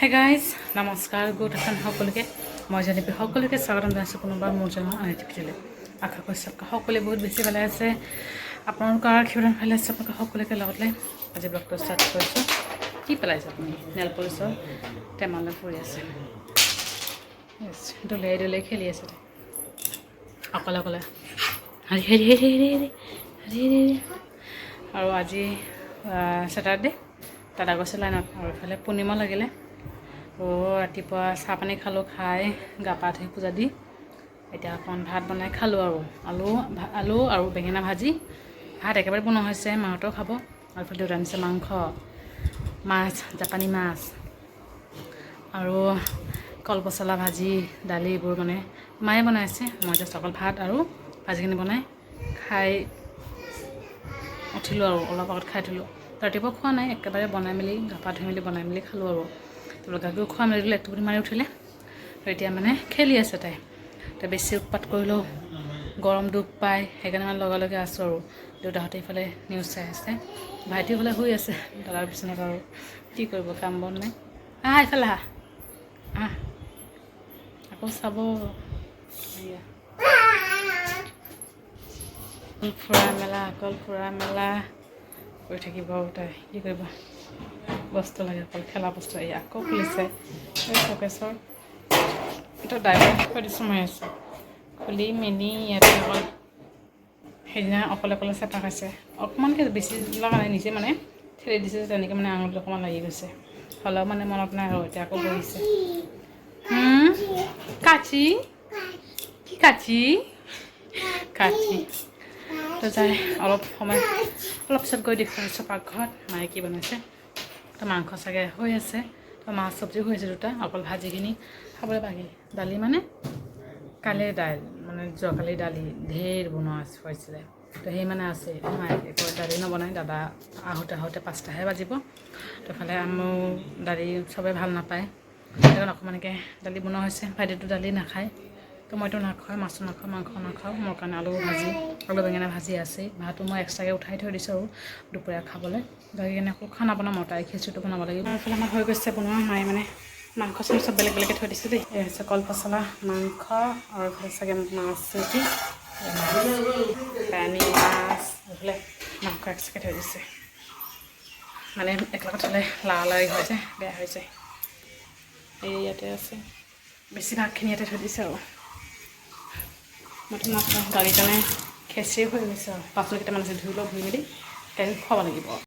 Hi guys, নমস্কাৰ good afternoon সকলোকে মই জানিবি সকলোকে স্বাগতম জনাইছোঁ পুনৰবাৰ মোৰ জন্ম আনিটিভিলৈ আশা কৰিছোঁ সকলোৱে বহুত বেছি ভালে আছে আপোনালোকৰ আশীৰ্বাদ ভালে আছে আপোনালোক সকলোকে লগত লৈ আজি ব্লগটো ষ্টাৰ্ট কৰিছোঁ কি পেলাইছে আপুনি নেল পলিচৰ টেমালৈ পৰি আছে দলিয়াই দলিয়াই খেলি আছে অকলে অকলে হেৰি হেৰি হেৰি হেৰি হেৰি হেৰি আৰু আজি ছেটাৰডে দাদা গৈছে লাইনত আৰু ইফালে পূৰ্ণিমা লাগিলে ৰাতিপুৱা চাহ পানী খালোঁ খাই গা পা ধুই পূজা দি এতিয়া অকণ ভাত বনাই খালোঁ আৰু আলু আৰু বেঙেনা ভাজি ভাত একেবাৰে বনোৱা হৈছে মাহঁতেও খাব আৰু ইফালে দেউতা আনিছে মাছ জাপানী মাছ আৰু কলপচলা ভাজি দালি এইবোৰ মানে মায়ে বনাইছে মই জাষ্ট অকল ভাত আৰু ভাজিখিনি বনাই খাই উঠিলোঁ আৰু অলপ আগত খাই থলোঁ ৰাতিপুৱা খোৱা নাই একেবাৰে বনাই মেলি গা পা ধুই মেলি বনাই মেলি খালোঁ আৰু গাখীৰ খোৱা মেলি দিলে একটুপনি মাৰি উঠিলে আৰু এতিয়া মানে খেলি আছে তাই বেছি উৎপাত কৰিলেও গৰম দুখ পায় সেইকাৰণে মানে লগে আছোঁ আৰু দেউতাহঁতে ইফালে নিউজ চাই আছে ভাইটি ইফালে শুই আছে দাদাৰ বিচনাত আৰু কি কৰিব কাম বন নাই ইফালে আকৌ চাব অকল ফুৰা মেলা কৰি থাকিব তাই কি কৰিব বস্তু লাগে অকল খেলা বস্তু এই আকৌ খুলিছে এই চকেশ্বৰ এইটো ড্ৰাইভাৰ থৈ দিছোঁ মই আছোঁ খুলি মেলি ইয়াতে অকল সেইদিনা অকলে চেপা খাইছে অকণমানকৈ বেছি লগা নাই নিজে মানে ঠেলি দিছে তেনেকৈ মানে আঙুলিটো অকণমান লাগি গৈছে হ'লেও মানে মনত নাই আৰু এতিয়া আকৌ বহিছে কাচি কি কাচি তো যাই অলপ সময় অলপ পিছত গৈ দেখুৱাইছোঁ পাকঘৰত মায়ে কি বনাইছে তো মাংস চাগে হৈ আছে তো মাছ চব্জি হৈ আছে দুটা অকল ভাজিখিনি খাবলৈ বাকী দালি মানে কালিৰ দাইল মানে যোৱাকালি দালি ঢেৰ বনোৱা হৈছিলে তো সেই মানে আছে মায়ে একো দালি নবনাই দাদা আহোঁতে 5টাহে বাজিব তো ইফালে মোৰ দালি চবেই ভাল নাপায় সেইকাৰণে অকণমানকৈ দালি বনোৱা হৈছে ভাইটিটো দালি নাখায় তো মইতো নাখাওঁ মাছো নাখাওঁ মাংস নাখাওঁ মোৰ কাৰণে আলু বেঙেনা ভাজি আছেই ভাতো মই এক্সট্ৰাকৈ উঠাই থৈ দিছোঁ আৰু দুপৰীয়া খাবলৈ বাকী কিনে আকৌ খানা বনাম আৰু তাই খিচিৰিটো বনাব লাগিব এইফালে আমাৰ হৈ গৈছে বনোৱা মায়ে মানে মাংস চাংস চব বেলেগ বেলেগকৈ থৈ দিছোঁ দেই এই হৈছে কলপচলা মাংস আৰু এইফালে চাগে মাছ নেকি পানী মাছ এইফালে মাংস এক্সট্ৰাকৈ থৈ দিছে মানে একেলগত হ'লে লাৰি হৈ যায় বেয়া হৈ যায় এই ইয়াতে আছে বেছিভাগখিনি ইয়াতে থৈ দিছে আৰু মইতো নাখাওঁ দালিৰ কাৰণে খেচিৰি হৈ গৈছে আৰু পাচলি কেইটামান আছে ধুই লওঁ ধুই মেলি কাইলৈ খুৱাব লাগিব